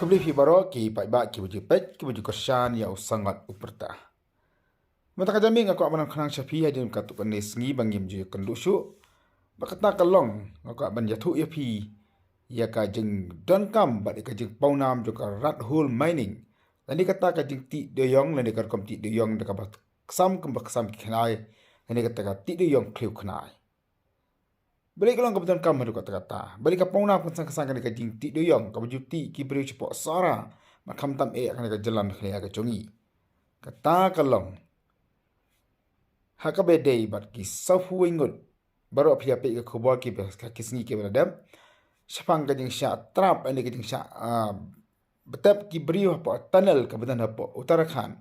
Kubli fi baro ki pai ba ki buji pet ki buji kosan ya sangat uperta. Mata kajami ngako abanang khanang syafi hajim katu panis ngi bangim ju kendusuk. Bakata kalong ngako aban jatu ya fi ya ka jeng don kam ba ka jeng paunam ju ka rat hole mining. Lani kata ka jeng ti de yong lani ka kom ti de yong de ka ba ksam kem ba ksam ki khnai. Lani kata ka ti de yong kliu khnai. Balik kalau kau betul kamu kata-kata. Balik kau puna pun sang-sang kan jing ti doyong kau juti ki beri cepat sara makam tam akan jalan kini agak congi. Kata kalong haka bedai bat ki safu ingut baru api api ke kubur ki kisni ki beradam. Sepang ka jing syak trap ini ka jing syak betap ki beri apa tunnel ka betul apa Uttarakhand.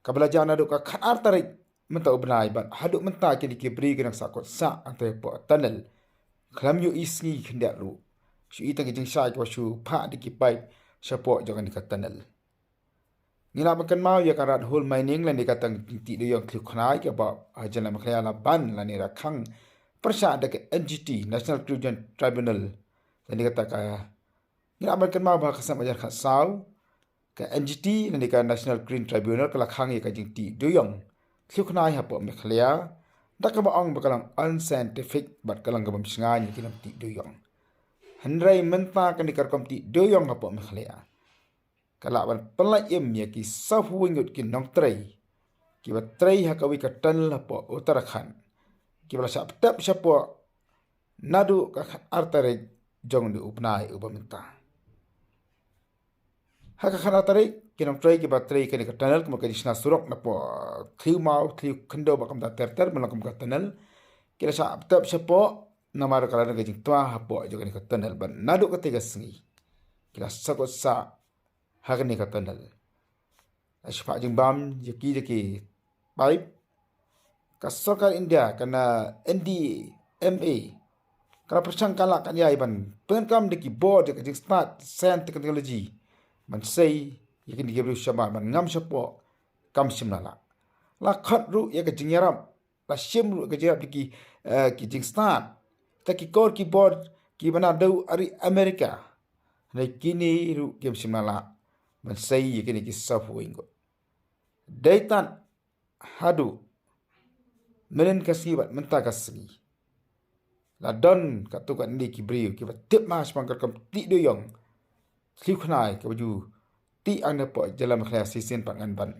Ka belajar nadu ka khanar tarik mentau benai bat haduk mentah kini ki beri kena sakot sak atau apa tunnel. Kelam yu isni kendak lu. Syu itang kijing syai kwa syu pak di kipai syapok jangan dikat tunnel. Ngila makan mau ya karat hole mining lan dikatang ti do yang klik khnai ke ba ajan lam khaya la ban lan ni rakhang persya ada ke NGT National Criminal Tribunal lan dikata ka ngila makan mau ba kasam ajar khat sau ke NGT lan dikata National Criminal Tribunal kala khang ya kajing ti do yang klik khnai ha po me khaya dak ba ong bakalang unscientific bat kalang gabam sngani kinam ti doyong handrai menta kan dikar kom ti doyong apa mekhlea kala ban pelai em ya ki safu wingut ki nong trei ki ba trei ha kawi ka tan la po Uttarakhand ki bala sap tap sapo nadu ka artare jong di upnai ubamenta ha ka khana tare kinam trai ki batrei ke ka tunnel ko ka disna surok na po thiu mau thiu khando ba kam da ter malam ka tunnel kila sa tap sapo na mar kala na jing twa ha po jo ka tunnel ban nadu ka tega singi kila sakot sa ha ka tunnel asfa jing bam jeki pipe ka sarkar India kana NDMA kala persangkala kan ya iban pengkam de ki board ka jing start science technology man say yakin dia berusaha man ngam sapo kam simnala la khat ru ya ke jingyaram la sim ru ke jingyaram ki jing start ta ki kor ki board ki bana dau ari Amerika na kini ru kem simnala man say yakin ki safu ingo daitan hadu menen kasibat menta kasni la don ka tu kan ni ki brio ki tip mas pangkar kam ti do yong kliu khnai ke baju ti anda po jalan khaya sisin pangan ban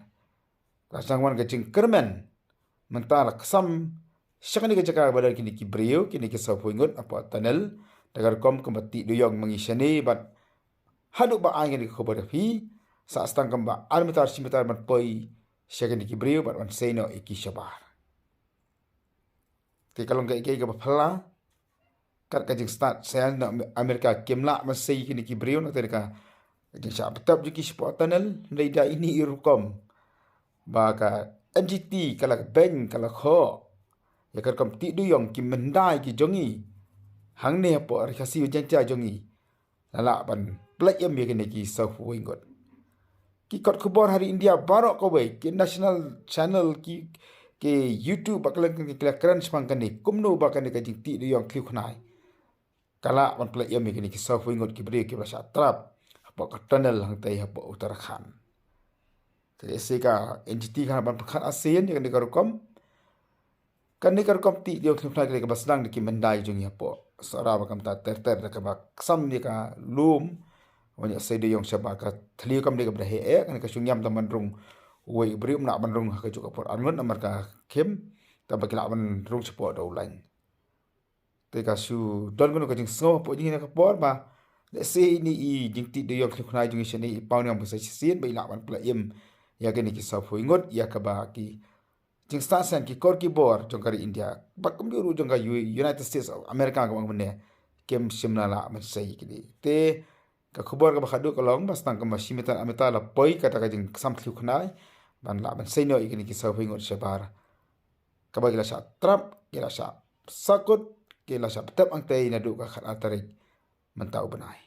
rasang wan ke jing kermen mental kesam syakani ke jaka badar kini ki brio kini ki sapu ingut apa tunnel dagar kom kembati doyong mengisani bat haduk ba angin ke khobar fi sa stang kamba armitar simitar ban poi syakani ki brio bat wan seno iki shabar ti kalong ke ke phala kat kajing start saya Amerika kemla masai kini ki brio nak terka jadi siap tetap juki sport tunnel leida ini irukom baka NGT kala bank kala kho ya kar kam ti du yong ki mendai ki jongi hang ne po rikasi janja jongi lala ban plek yam ye ki south wingot ki kot khubor hari India barok ko we ki national channel ki YouTube bakal ki kran semangkan ni kumno bakal ni kajing ti du yong ki khnai kala ban plek yam ye ki south wingot ki bri ki basa trap apa tunnel hang tai apa Uttarakhand. Jadi seka NGT kan ban pakhat ASEAN yang dikarukom kan dikarukom ti dia khna ke baslang di mendai jung ya po sara bakam ta ter ka bak sam ni ka lum wanya sede yong saba ka thli kam de ka brahe e kan ka sungyam ta manrung wei bri na manrung ka ju ka por angun amar ka khem ta bakila man rung chepo do lain. Te ka su don gono ka jing so po jing ka por ba let's say ni i jing ti de yok khna jing shani pawn yang bisa sin bai la ban pla im ya ke ni ki sa fu ingot ya ka ba ki jing sta san ki kor ki bor jong kari India ba kum ru jong ka United States of America ka bang ne kem simna la man sai ki te ka khobor ka ba khadu ka long bas tang ka ma simita amita la poi ka ta ka jing sam thu khna ban la ban sai no i ki sa fu ingot shabar ka ba gila sha trap gila sha sakut gila sha tap ang tai na du ka khat atarik mentau benai